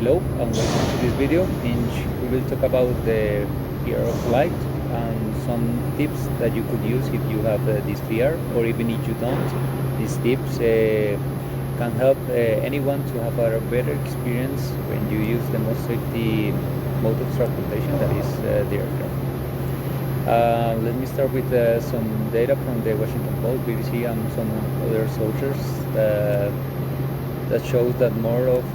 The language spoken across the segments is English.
Hello and welcome to this video in which we will talk about the fear of flight and some tips that you could use if you have this fear, or even if you don't. These tips can help anyone to have a better experience when you use the most safety mode of transportation, that is the aircraft. Let me start with some data from the Washington Post, BBC, and some other sources that shows that more of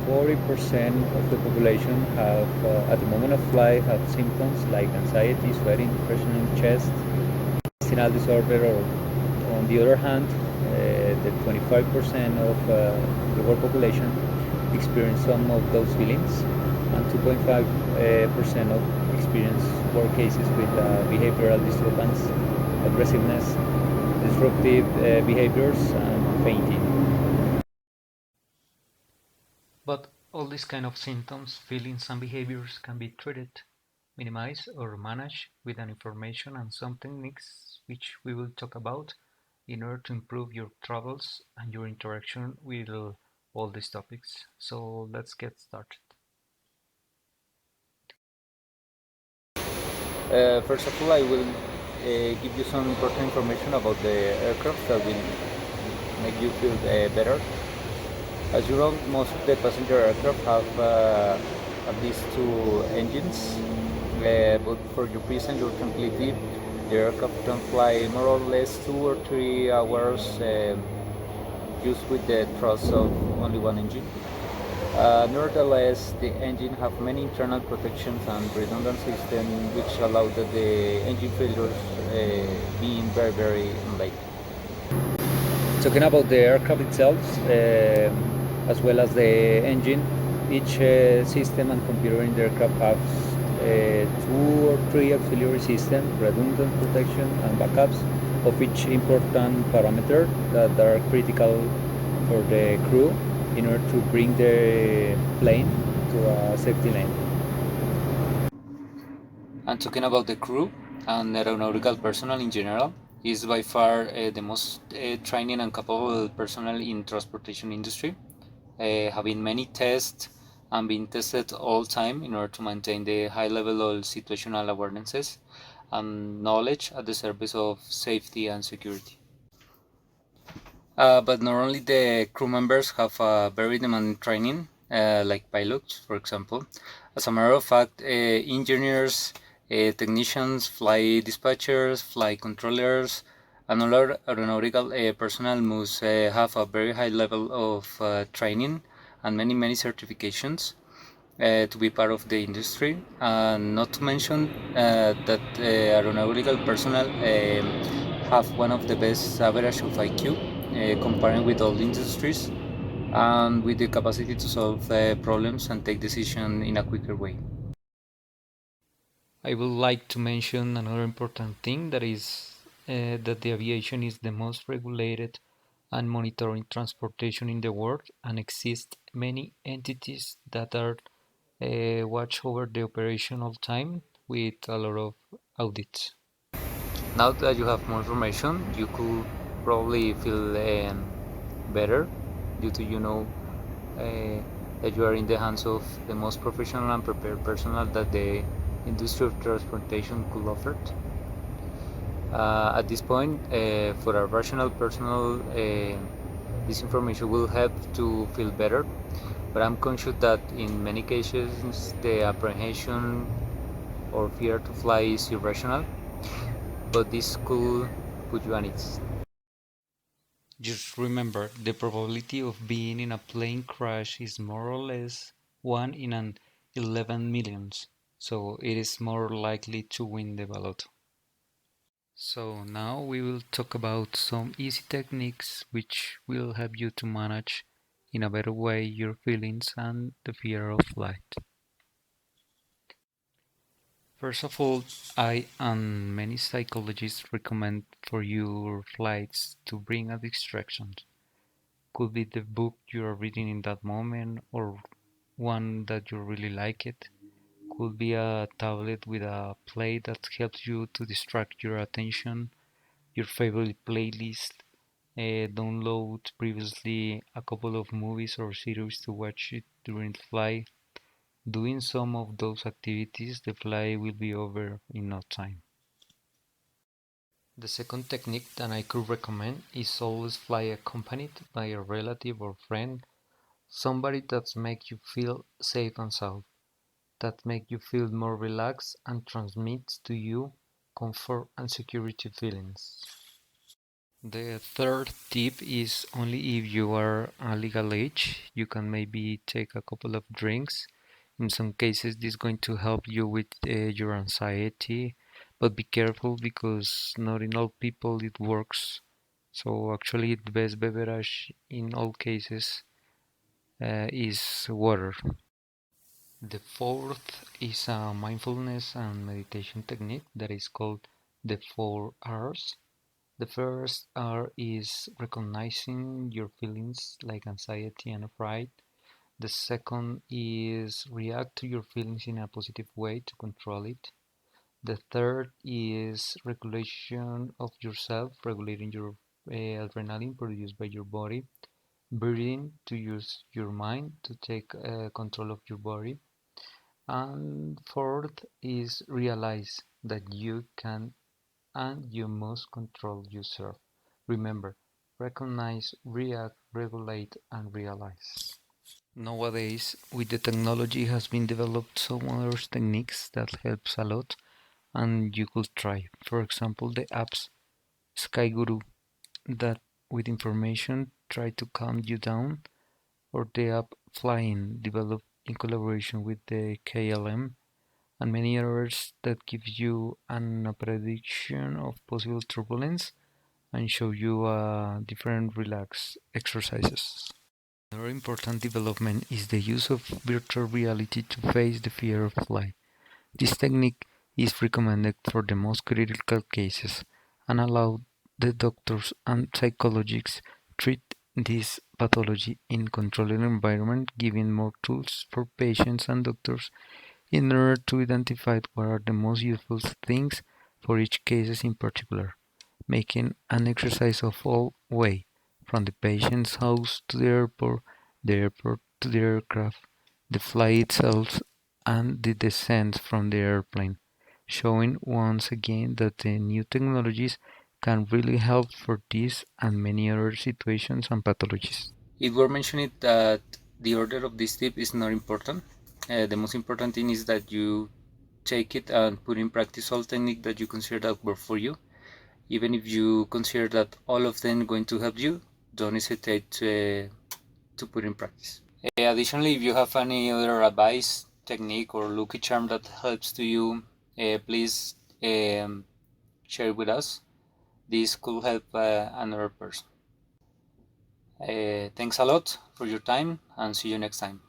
40% of the population have, at the moment of flight, have symptoms like anxiety, sweating, depression in chest, intestinal disorder, or on the other hand, the 25% of the world population experience some of those feelings, and 2.5% of experience more cases with behavioral disturbance, aggressiveness, disruptive behaviors, and fainting. But all these kind of symptoms, feelings, and behaviors can be treated, minimized, or managed with an information and some techniques which we will talk about in order to improve your travels and your interaction with all these topics. So let's get started. First of all, I will give you some important information about the aircraft that will make you feel better. As you know, most of the passenger aircraft have at least two engines, but for your peace and your tranquility, the aircraft can fly more or less 2 or 3 hours just with the thrust of only one engine. Nevertheless, the engine have many internal protections and redundant systems which allow that the engine failures being very unlikely. Talking about the aircraft itself, as well as the engine, each system and computer in the aircraft has 2 or 3 auxiliary systems, redundant protection and backups of each important parameter that are critical for the crew in order to bring the plane to a safety lane. And talking about the crew and aeronautical personnel in general, is by far the most training and capable personnel in transportation industry, having many tests and being tested all time in order to maintain the high level of situational awarenesses and knowledge at the service of safety and security. But not only the crew members have a very demanding training, like pilots, for example. As a matter of fact, engineers, technicians, flight dispatchers, flight controllers, and other aeronautical personnel must have a very high level of training and many certifications to be part of the industry. And not to mention that aeronautical personnel have one of the best average of IQ comparing with all industries, and with the capacity to solve problems and take decisions in a quicker way. I would like to mention another important thing, that is that the aviation is the most regulated and monitoring transportation in the world, and exist many entities that are watch over the operation all time with a lot of audits. Now that you have more information, you could probably feel better due to uh, that you are in the hands of the most professional and prepared personnel that the industry of transportation could offer. At this point, for a rational personal, this information will help to feel better, but I'm conscious that in many cases the apprehension or fear to fly is irrational, but this could put you at ease. Just remember, the probability of being in a plane crash is more or less 1 in an 11 millions, so it is more likely to win the ballot. So now we will talk about some easy techniques which will help you to manage in a better way your feelings and the fear of flight. First of all, I and many psychologists recommend for your flights to bring a distraction. Could be the book you are reading in that moment, or one that you really like it. Could be a tablet with a play that helps you to distract your attention, your favorite playlist, download previously a couple of movies or series to watch it during the flight. Doing some of those activities, the flight will be over in no time. The second technique that I could recommend is always fly accompanied by a relative or friend, somebody that makes you feel safe and sound, that makes you feel more relaxed and transmits to you comfort and security feelings. The third tip is only if you are a legal age, you can maybe take a couple of drinks. In some cases, this is going to help you with your anxiety, but be careful because not in all people it works. So actually, the best beverage in all cases is water. The fourth is a mindfulness and meditation technique that is called the 4 R's. The first R is recognizing your feelings like anxiety and pride. The second is react to your feelings in a positive way to control it. The third is regulation of yourself, regulating your adrenaline produced by your body. Breathing to use your mind to take control of your body. And fourth is realize that you can and you must control yourself. Remember, recognize, react, regulate, and realize. Nowadays, with the technology has been developed some other techniques that helps a lot and you could try. For example, the apps Sky Guru that with information try to calm you down, or the app Flying developed in collaboration with the KLM, and many others that give you a prediction of possible turbulence and show you different relax exercises. Another important development is the use of virtual reality to face the fear of flight. This technique is recommended for the most critical cases and allow the doctors and psychologists treat this pathology in controlled environment, giving more tools for patients and doctors in order to identify what are the most useful things for each case in particular, making an exercise of all way, from the patient's house to the airport to the aircraft, the flight itself, and the descent from the airplane, showing once again that the new technologies can really help for this and many other situations and pathologies. It were mentioned that the order of this tip is not important. The most important thing is that you take it and put in practice all technique that you consider that work for you. Even if you consider that all of them going to help you, don't hesitate to put in practice. Additionally, if you have any other advice, technique, or lucky charm that helps to you, please share it with us. This could help another person. Thanks a lot for your time and see you next time.